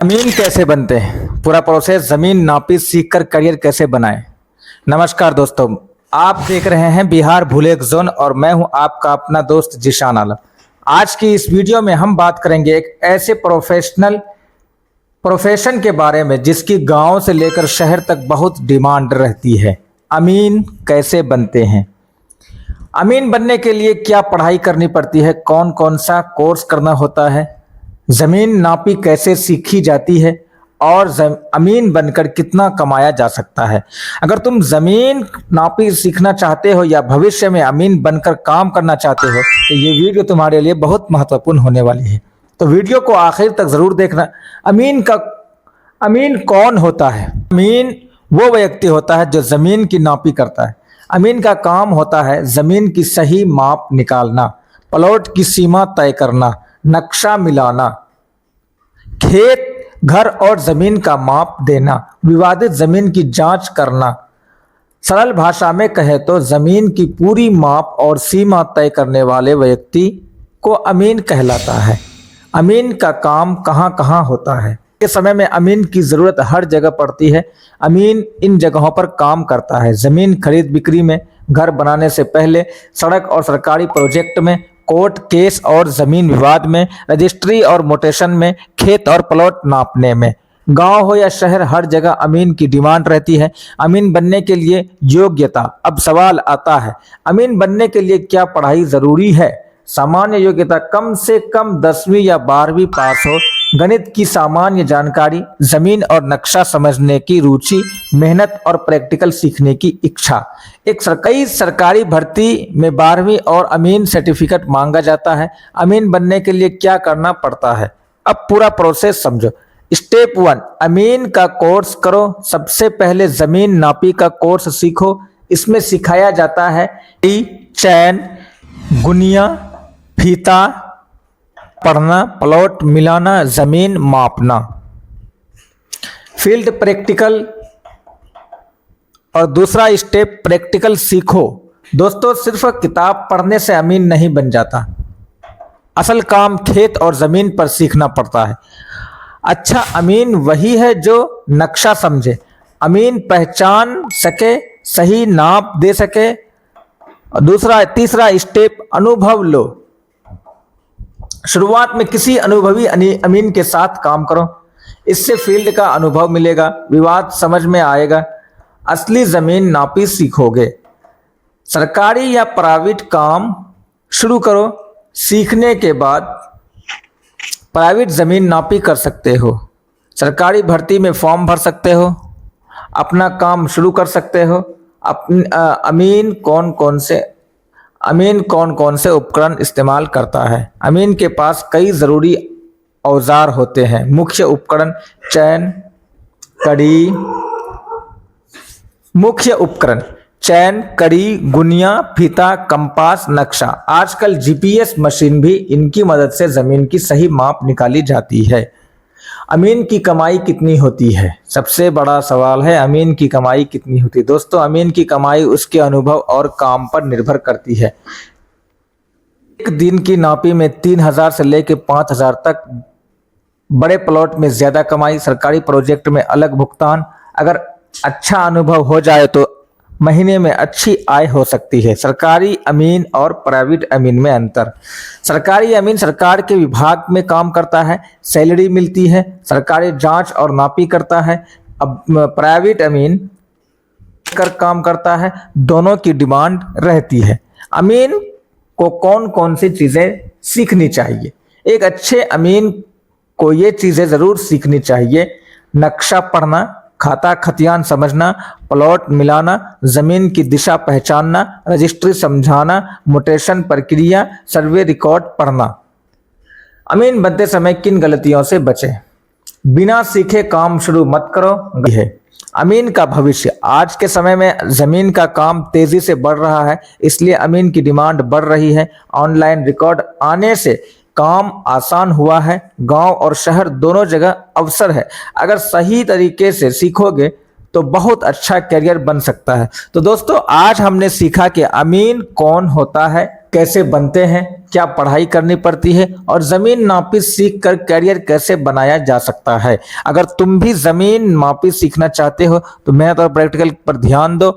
जमीन कैसे बनते हैं, पूरा प्रोसेस जमीन नापी सीखकर करियर कैसे बनाएं। नमस्कार दोस्तों, आप देख रहे हैं बिहार बुलेट जोन और मैं हूं आपका अपना दोस्त जिशान आलम। आज की इस वीडियो में हम बात करेंगे एक ऐसे प्रोफेशन के बारे में जिसकी गांव से लेकर शहर तक बहुत डिमांड रहती है। अमीन कैसे बनते हैं। अमीन बनने के लिए क्या पढ़ाई करनी पड़ती है, कौन कौन सा कोर्स करना होता है, जमीन नापी कैसे सीखी जाती है और अमीन बनकर कितना कमाया जा सकता है। अगर तुम जमीन नापी सीखना चाहते हो या भविष्य में अमीन बनकर काम करना चाहते हो तो ये वीडियो तुम्हारे लिए बहुत महत्वपूर्ण होने वाली है, तो वीडियो को आखिर तक जरूर देखना। अमीन कौन होता है। अमीन वो व्यक्ति होता है जो जमीन की नापी करता है। अमीन का काम होता है जमीन की सही माप निकालना, प्लॉट की सीमा तय करना, नक्शा मिलाना, खेत घर और जमीन का माप देना, विवादित जमीन की जांच करना। सरल भाषा में कहे तो जमीन की पूरी माप और सीमा तय करने वाले व्यक्ति को अमीन कहलाता है। अमीन का काम कहाँ कहाँ होता है। इस समय में अमीन की जरूरत हर जगह पड़ती है। अमीन इन जगहों पर काम करता है: जमीन खरीद बिक्री में, घर बनाने से पहले, सड़क और सरकारी प्रोजेक्ट में, कोर्ट केस और जमीन विवाद में, रजिस्ट्री और मोटेशन में, खेत और प्लॉट नापने में। गांव हो या शहर, हर जगह अमीन की डिमांड रहती है। अमीन बनने के लिए योग्यता। अब सवाल आता है, अमीन बनने के लिए क्या पढ़ाई जरूरी है। सामान्य योग्यता: कम से कम 10वीं या 12वीं पास हो, गणित की सामान्य जानकारी, जमीन और नक्शा समझने की रुचि, मेहनत और प्रैक्टिकल सीखने की इच्छा। कई सरकारी भर्ती में 12वीं और अमीन सर्टिफिकेट मांगा जाता है। अमीन बनने के लिए क्या करना पड़ता है, अब पूरा प्रोसेस समझो। स्टेप 1, अमीन का कोर्स करो। सबसे पहले जमीन नापी का कोर्स सीखो। इसमें सिखाया जाता है चैन, गुनिया, फीता पढ़ना, प्लॉट मिलाना, जमीन मापना। फील्ड प्रैक्टिकल और दूसरा स्टेप प्रैक्टिकल सीखो। दोस्तों, सिर्फ किताब पढ़ने से अमीन नहीं बन जाता। असल काम खेत और जमीन पर सीखना पड़ता है। अच्छा अमीन वही है जो नक्शा समझे, अमीन पहचान सके, सही नाप दे सके। तीसरा स्टेप अनुभव लो। शुरुआत में किसी अनुभवी अमीन के साथ काम करो, इससे फील्ड का अनुभव मिलेगा, विवाद समझ में आएगा, असली जमीन नापी सीखोगे। सरकारी या प्राइवेट काम शुरू करो। सीखने के बाद प्राइवेट जमीन नापी कर सकते हो, सरकारी भर्ती में फॉर्म भर सकते हो, अपना काम शुरू कर सकते हो। अमीन कौन कौन से उपकरण इस्तेमाल करता है। अमीन के पास कई जरूरी औजार होते हैं। मुख्य उपकरण चैन, कड़ी, गुनिया, फीता, कंपास, नक्शा। आजकल जीपीएस मशीन भी इनकी मदद से जमीन की सही माप निकाली जाती है। अमीन की कमाई कितनी होती है, सबसे बड़ा सवाल है। अमीन की कमाई कितनी होती है। दोस्तों, अमीन की कमाई उसके अनुभव और काम पर निर्भर करती है। एक दिन की नापी में 3000 से लेकर 5000 तक, बड़े प्लॉट में ज्यादा कमाई, सरकारी प्रोजेक्ट में अलग भुगतान। अगर अच्छा अनुभव हो जाए तो महीने में अच्छी आय हो सकती है। सरकारी अमीन और प्राइवेट अमीन में अंतर: सरकारी अमीन सरकार के विभाग में काम करता है, सैलरी मिलती है, सरकारी जांच और नापी करता है। अब प्राइवेट अमीन कर काम करता है, दोनों की डिमांड रहती है। अमीन को कौन कौन सी चीजें सीखनी चाहिए। एक अच्छे अमीन को ये चीजें जरूर सीखनी चाहिए: नक्शा पढ़ना, खाता खतियान समझना, प्लॉट मिलाना, जमीन की दिशा पहचानना, रजिस्ट्री समझाना, मोटेशन प्रक्रिया, सर्वे रिकॉर्ड पढ़ना। अमीन बनते समय किन गलतियों से बचें। बिना सीखे काम शुरू मत करो। अमीन का भविष्य: आज के समय में जमीन का काम तेजी से बढ़ रहा है, इसलिए अमीन की डिमांड बढ़ रही है। ऑनलाइन रिकॉर्ड आने से काम आसान हुआ है। गांव और शहर दोनों जगह अवसर है। अगर सही तरीके से सीखोगे तो बहुत अच्छा करियर बन सकता है। तो दोस्तों, आज हमने सीखा कि अमीन कौन होता है, कैसे बनते हैं, क्या पढ़ाई करनी पड़ती है और जमीन नापी सीख कर कैरियर कैसे बनाया जा सकता है। अगर तुम भी जमीन मापी सीखना चाहते हो तो मेहनत और प्रैक्टिकल पर ध्यान दो